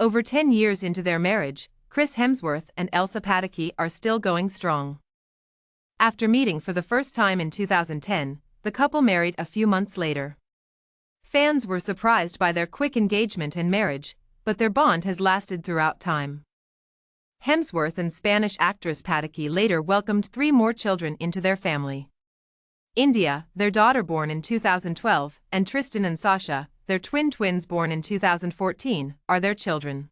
Over 10 years into their marriage, Chris Hemsworth and Elsa Pataky are still going strong. After meeting for the first time in 2010, the couple married a few months later. Fans were surprised by their quick engagement and marriage, but their bond has lasted throughout time. Hemsworth and Spanish actress Pataky later welcomed 3 more children into their family. India, their daughter born in 2012, and Tristan and Sasha, their twins born in 2014, are their children.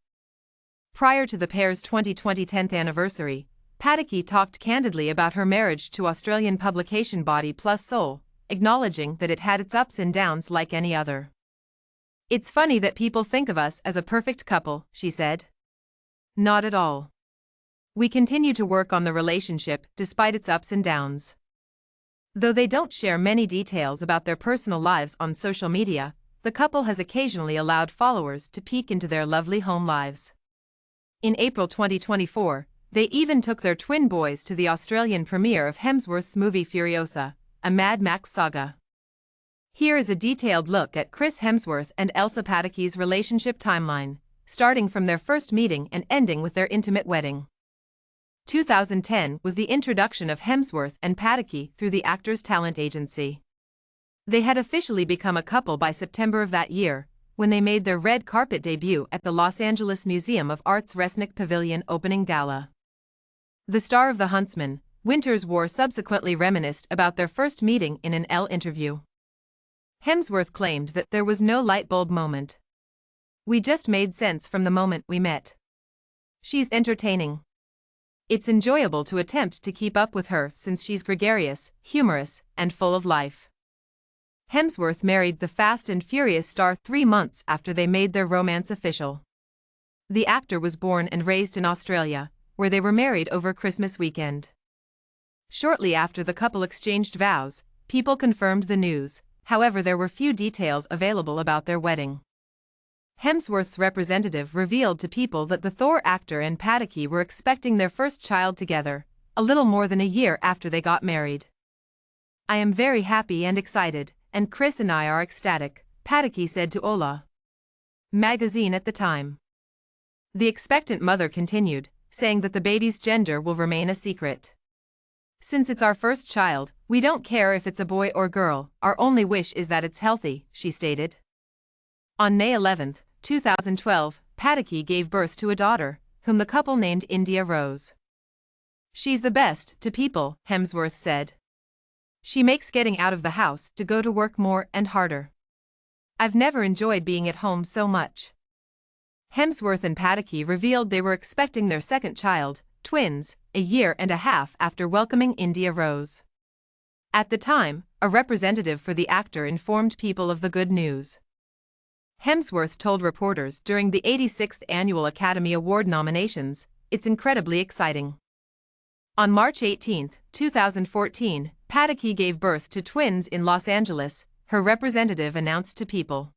Prior to the pair's 2020 10th anniversary, Pataky talked candidly about her marriage to Australian publication body Plus Soul, acknowledging that it had its ups and downs like any other. "It's funny that people think of us as a perfect couple," she said. "Not at all. We continue to work on the relationship despite its ups and downs." Though they don't share many details about their personal lives on social media, the couple has occasionally allowed followers to peek into their lovely home lives. In April 2024, they even took their twin boys to the Australian premiere of Hemsworth's movie Furiosa, a Mad Max saga. Here is a detailed look at Chris Hemsworth and Elsa Pataky's relationship timeline, starting from their first meeting and ending with their intimate wedding. 2010 was the introduction of Hemsworth and Pataky through the actor's talent agency. They had officially become a couple by September of that year, when they made their red carpet debut at the Los Angeles Museum of Art's Resnick Pavilion opening gala. The star of The Huntsman, Winter's War, subsequently reminisced about their first meeting in an Elle interview. Hemsworth claimed that there was no light bulb moment. "We just made sense from the moment we met. She's entertaining. It's enjoyable to attempt to keep up with her since she's gregarious, humorous, and full of life." Hemsworth married the Fast and Furious star 3 months after they made their romance official. The actor was born and raised in Australia, where they were married over Christmas weekend. Shortly after the couple exchanged vows, people confirmed the news, however there were few details available about their wedding. Hemsworth's representative revealed to People that the Thor actor and Pataky were expecting their first child together, a little more than a year after they got married. "I am very happy and excited, and Chris and I are ecstatic," Pataky said to Hola magazine at the time. The expectant mother continued, saying that the baby's gender will remain a secret. "Since it's our first child, we don't care if it's a boy or girl, our only wish is that it's healthy," she stated. On May 11, 2012, Pataky gave birth to a daughter, whom the couple named India Rose. "She's the best to People," Hemsworth said. "She makes getting out of the house to go to work more and harder. I've never enjoyed being at home so much." Hemsworth and Pataky revealed they were expecting their second child, twins, a year and a half after welcoming India Rose. At the time, a representative for the actor informed People of the good news. Hemsworth told reporters during the 86th Annual Academy Award nominations, "It's incredibly exciting." On March 18, 2014, Pataky gave birth to twins in Los Angeles, her representative announced to People.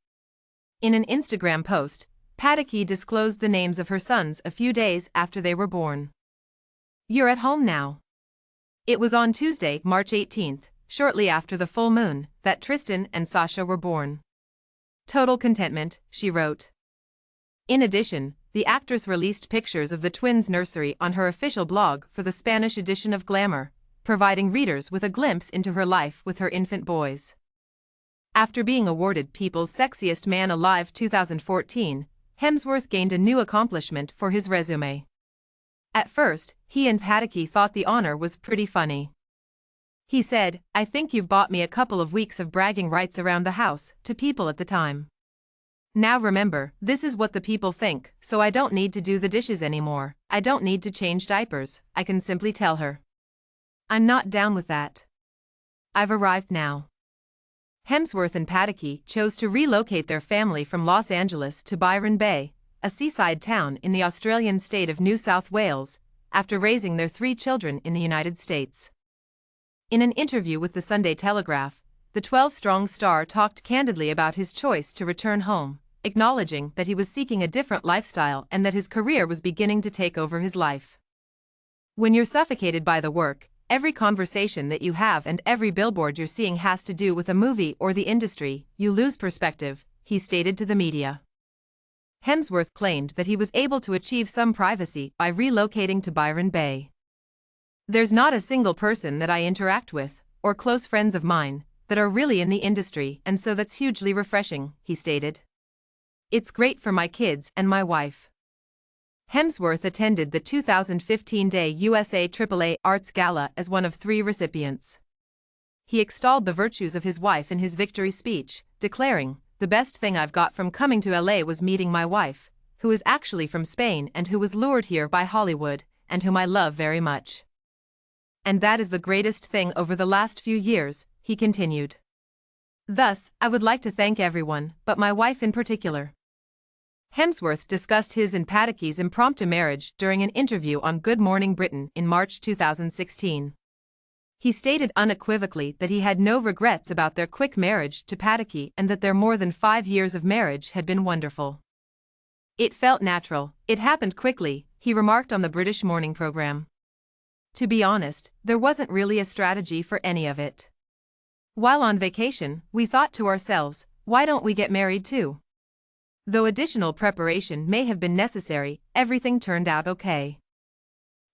In an Instagram post, Pataky disclosed the names of her sons a few days after they were born. "You're at home now." It was on Tuesday, March 18, shortly after the full moon, that Tristan and Sasha were born. "Total contentment," she wrote. In addition, the actress released pictures of the twins' nursery on her official blog for the Spanish edition of Glamour, providing readers with a glimpse into her life with her infant boys. After being awarded People's Sexiest Man Alive 2014, Hemsworth gained a new accomplishment for his resume. At first, he and Pataky thought the honor was pretty funny. He said, "I think you've bought me a couple of weeks of bragging rights around the house," to People at the time. "Now remember, this is what the people think, so I don't need to do the dishes anymore, I don't need to change diapers, I can simply tell her. I'm not down with that. I've arrived now." Hemsworth and Pataky chose to relocate their family from Los Angeles to Byron Bay, a seaside town in the Australian state of New South Wales, after raising their 3 children in the United States. In an interview with the Sunday Telegraph, the 12-strong star talked candidly about his choice to return home, acknowledging that he was seeking a different lifestyle and that his career was beginning to take over his life. "When you're suffocated by the work, every conversation that you have and every billboard you're seeing has to do with a movie or the industry, you lose perspective," he stated to the media. Hemsworth claimed that he was able to achieve some privacy by relocating to Byron Bay. "There's not a single person that I interact with, or close friends of mine, that are really in the industry, and so that's hugely refreshing," he stated. "It's great for my kids and my wife." Hemsworth attended the 2015 Day USA AAA Arts Gala as one of 3 recipients. He extolled the virtues of his wife in his victory speech, declaring, "The best thing I've got from coming to LA was meeting my wife, who is actually from Spain and who was lured here by Hollywood, and whom I love very much. And that is the greatest thing over the last few years," he continued. "Thus, I would like to thank everyone, but my wife in particular." Hemsworth discussed his and Pataky's impromptu marriage during an interview on Good Morning Britain in March 2016. He stated unequivocally that he had no regrets about their quick marriage to Pataky and that their more than 5 years of marriage had been wonderful. "It felt natural, it happened quickly," he remarked on the British morning program. "To be honest, there wasn't really a strategy for any of it. While on vacation, we thought to ourselves, why don't we get married too? Though additional preparation may have been necessary, everything turned out okay."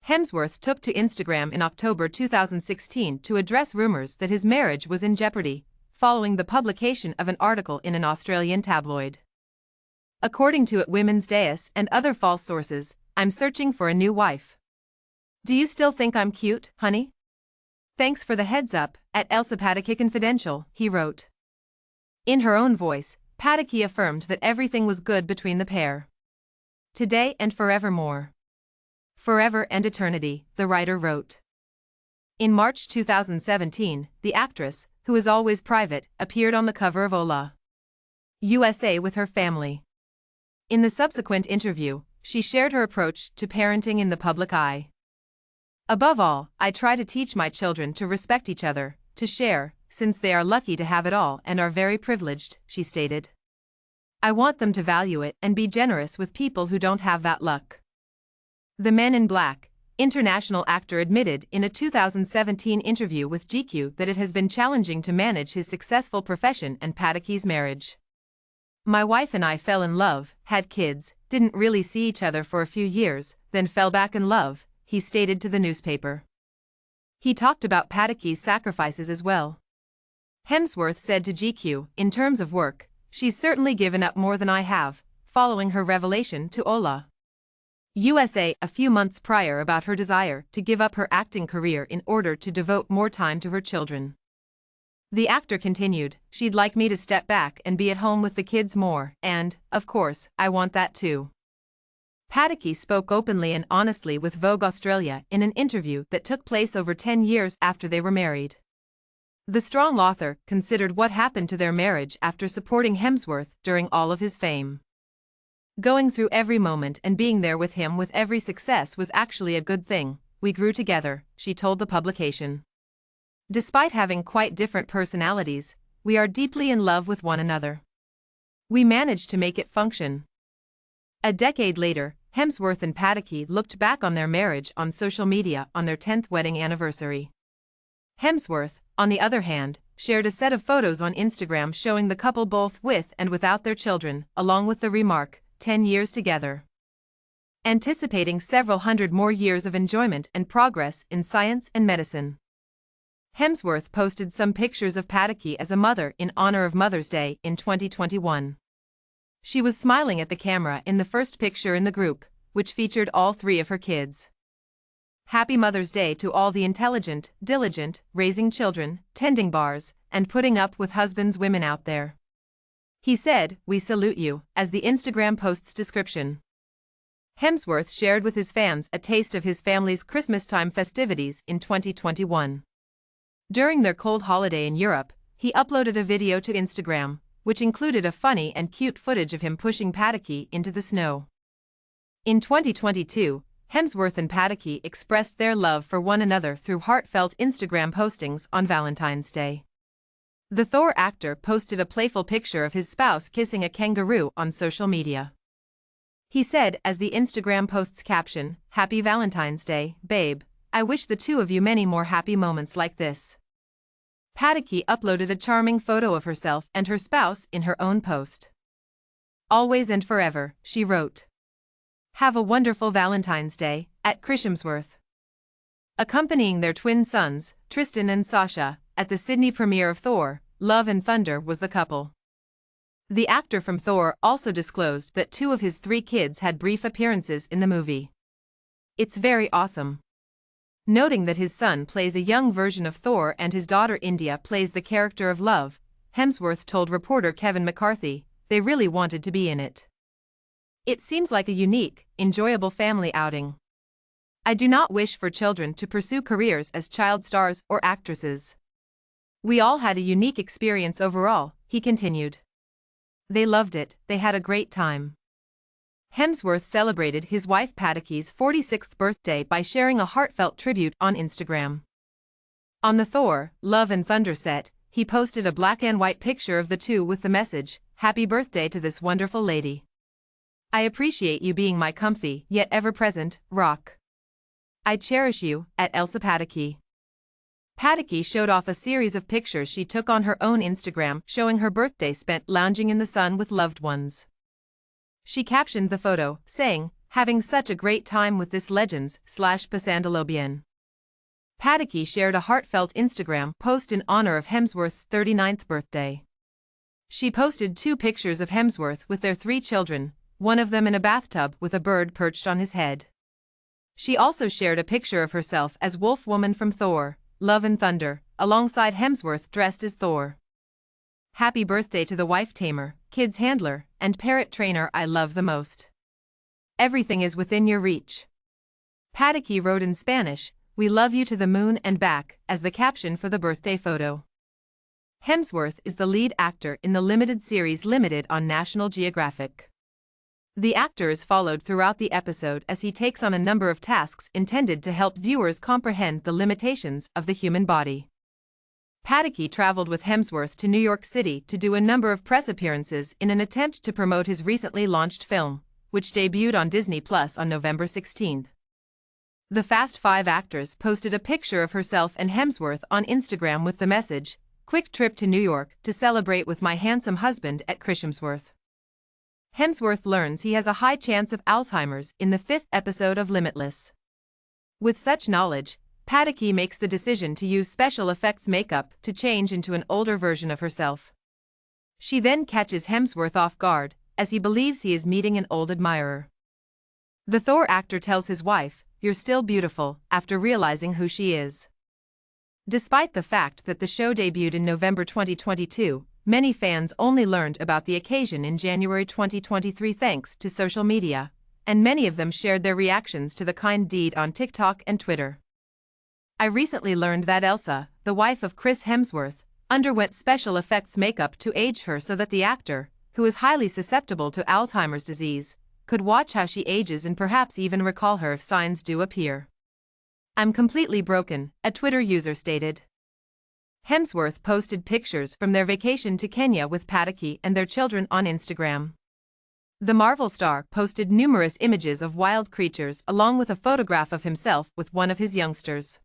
Hemsworth took to Instagram in October 2016 to address rumors that his marriage was in jeopardy, following the publication of an article in an Australian tabloid. According to Women's Deus and other false sources, "I'm searching for a new wife. Do you still think I'm cute, honey? Thanks for the heads up, at Elsa Pataky Confidential," he wrote. In her own voice, Pataky affirmed that everything was good between the pair. "Today and forevermore. Forever and eternity," the writer wrote. In March 2017, the actress, who is always private, appeared on the cover of Hola USA with her family. In the subsequent interview, she shared her approach to parenting in the public eye. "Above all, I try to teach my children to respect each other, to share, since they are lucky to have it all and are very privileged," she stated. "I want them to value it and be generous with people who don't have that luck." The Men in Black, international actor admitted in a 2017 interview with GQ that it has been challenging to manage his successful profession and Pataky's marriage. "My wife and I fell in love, had kids, didn't really see each other for a few years, then fell back in love," he stated to the newspaper. He talked about Pataky's sacrifices as well. Hemsworth said to GQ, "In terms of work, she's certainly given up more than I have," following her revelation to Hola USA a few months prior about her desire to give up her acting career in order to devote more time to her children. The actor continued, "She'd like me to step back and be at home with the kids more, and, of course, I want that too." Pataky spoke openly and honestly with Vogue Australia in an interview that took place over 10 years after they were married. The strong author considered what happened to their marriage after supporting Hemsworth during all of his fame. "Going through every moment and being there with him with every success was actually a good thing. We grew together," she told the publication. "Despite having quite different personalities, we are deeply in love with one another. We managed to make it function." A decade later, Hemsworth and Pataky looked back on their marriage on social media on their 10th wedding anniversary. Hemsworth, on the other hand, shared a set of photos on Instagram showing the couple both with and without their children, along with the remark, 10 years together. Anticipating several hundred more years of enjoyment and progress in science and medicine. Hemsworth posted some pictures of Pataky as a mother in honor of Mother's Day in 2021. She was smiling at the camera in the first picture in the group, which featured all 3 of her kids. "Happy Mother's Day to all the intelligent, diligent, raising children, tending bars, and putting up with husbands women out there," he said. "We salute you," as the Instagram post's description. Hemsworth shared with his fans a taste of his family's Christmas-time festivities in 2021. During their cold holiday in Europe, he uploaded a video to Instagram, which included a funny and cute footage of him pushing Pataky into the snow. In 2022, Hemsworth and Pataky expressed their love for one another through heartfelt Instagram postings on Valentine's Day. The Thor actor posted a playful picture of his spouse kissing a kangaroo on social media. He said as the Instagram post's caption, "Happy Valentine's Day, babe. I wish the two of you many more happy moments like this." Pataky uploaded a charming photo of herself and her spouse in her own post. Always and forever, she wrote. Have a wonderful Valentine's Day, at Hemsworth. Accompanying their twin sons, Tristan and Sasha, at the Sydney premiere of Thor, Love and Thunder was the couple. The actor from Thor also disclosed that 2 of his 3 kids had brief appearances in the movie. It's very awesome. Noting that his son plays a young version of Thor and his daughter India plays the character of Love, Hemsworth told reporter Kevin McCarthy, they really wanted to be in it. It seems like a unique, enjoyable family outing. I do not wish for children to pursue careers as child stars or actresses. We all had a unique experience overall, he continued. They loved it, they had a great time. Hemsworth celebrated his wife Pataky's 46th birthday by sharing a heartfelt tribute on Instagram. On the Thor, Love and Thunder set, he posted a black and white picture of the two with the message, "Happy birthday to this wonderful lady. I appreciate you being my comfy, yet ever-present, rock. I cherish you, at Elsa Pataky." Pataky showed off a series of pictures she took on her own Instagram showing her birthday spent lounging in the sun with loved ones. She captioned the photo, saying, "Having such a great time with this legends/pasandolo bien." Pataky shared a heartfelt Instagram post in honor of Hemsworth's 39th birthday. She posted 2 pictures of Hemsworth with their 3 children, one of them in a bathtub with a bird perched on his head. She also shared a picture of herself as Wolf Woman from Thor, Love and Thunder, alongside Hemsworth dressed as Thor. Happy birthday to the wife tamer, kids handler, and parrot trainer I love the most. Everything is within your reach. Pataky wrote in Spanish, "We love you to the moon and back," as the caption for the birthday photo. Hemsworth is the lead actor in the limited series Limited on National Geographic. The actor is followed throughout the episode as he takes on a number of tasks intended to help viewers comprehend the limitations of the human body. Pataky traveled with Hemsworth to New York City to do a number of press appearances in an attempt to promote his recently launched film, which debuted on Disney Plus on November 16. The Fast Five actress posted a picture of herself and Hemsworth on Instagram with the message, "Quick trip to New York to celebrate with my handsome husband at Hemsworth." Hemsworth learns he has a high chance of Alzheimer's in the 5th episode of Limitless. With such knowledge, Pataky makes the decision to use special effects makeup to change into an older version of herself. She then catches Hemsworth off guard, as he believes he is meeting an old admirer. The Thor actor tells his wife, "You're still beautiful," after realizing who she is. Despite the fact that the show debuted in November 2022, many fans only learned about the occasion in January 2023 thanks to social media, and many of them shared their reactions to the kind deed on TikTok and Twitter. I recently learned that Elsa, the wife of Chris Hemsworth, underwent special effects makeup to age her so that the actor, who is highly susceptible to Alzheimer's disease, could watch how she ages and perhaps even recall her if signs do appear. "I'm completely broken," a Twitter user stated. Hemsworth posted pictures from their vacation to Kenya with Pataky and their children on Instagram. The Marvel star posted numerous images of wild creatures along with a photograph of himself with one of his youngsters.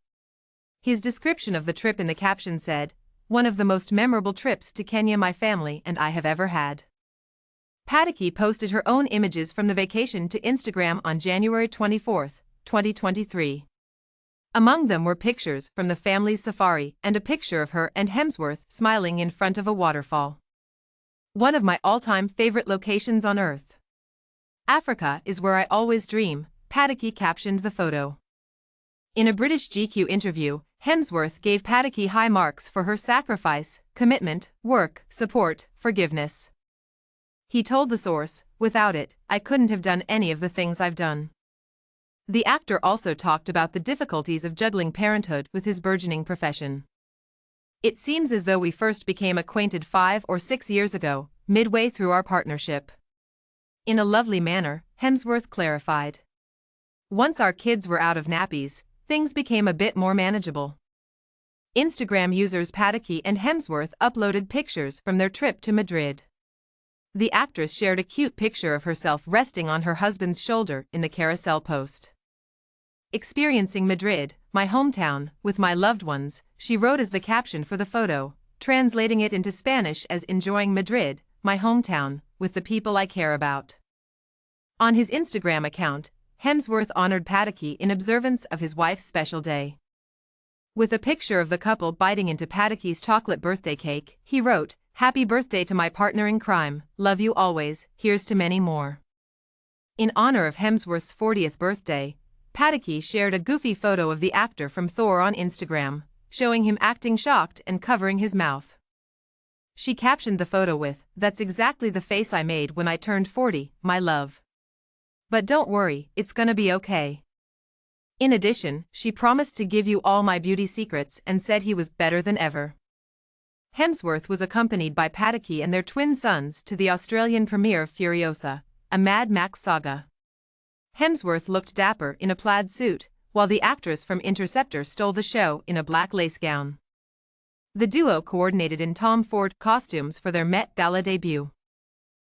His description of the trip in the caption said, "One of the most memorable trips to Kenya my family and I have ever had." Pataky posted her own images from the vacation to Instagram on January 24, 2023. Among them were pictures from the family's safari and a picture of her and Hemsworth smiling in front of a waterfall. "One of my all-time favorite locations on Earth. Africa is where I always dream," Pataky captioned the photo. In a British GQ interview, Hemsworth gave Pataky high marks for her sacrifice, commitment, work, support, forgiveness. He told the source, "Without it, I couldn't have done any of the things I've done." The actor also talked about the difficulties of juggling parenthood with his burgeoning profession. "It seems as though we first became acquainted 5 or 6 years ago, midway through our partnership." In a lovely manner, Hemsworth clarified. "Once our kids were out of nappies, things became a bit more manageable." Instagram users Pataky and Hemsworth uploaded pictures from their trip to Madrid. The actress shared a cute picture of herself resting on her husband's shoulder in the carousel post. "Experiencing Madrid, my hometown, with my loved ones," she wrote as the caption for the photo, translating it into Spanish as "Enjoying Madrid, my hometown, with the people I care about. On his Instagram account, Hemsworth honored Pataky in observance of his wife's special day. With a picture of the couple biting into Pataky's chocolate birthday cake, he wrote, "Happy birthday to my partner in crime, love you always, here's to many more." In honor of Hemsworth's 40th birthday, Pataky shared a goofy photo of the actor from Thor on Instagram, showing him acting shocked and covering his mouth. She captioned the photo with, "That's exactly the face I made when I turned 40, my love. But don't worry, it's gonna be okay." In addition, she promised to give you all my beauty secrets and said he was better than ever. Hemsworth was accompanied by Pataky and their twin sons to the Australian premiere of Furiosa, a Mad Max saga. Hemsworth looked dapper in a plaid suit, while the actress from Interceptor stole the show in a black lace gown. The duo coordinated in Tom Ford costumes for their Met Gala debut.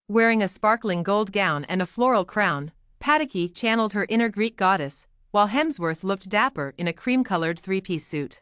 Wearing a sparkling gold gown and a floral crown, Pataky channeled her inner Greek goddess, while Hemsworth looked dapper in a cream-colored three-piece suit.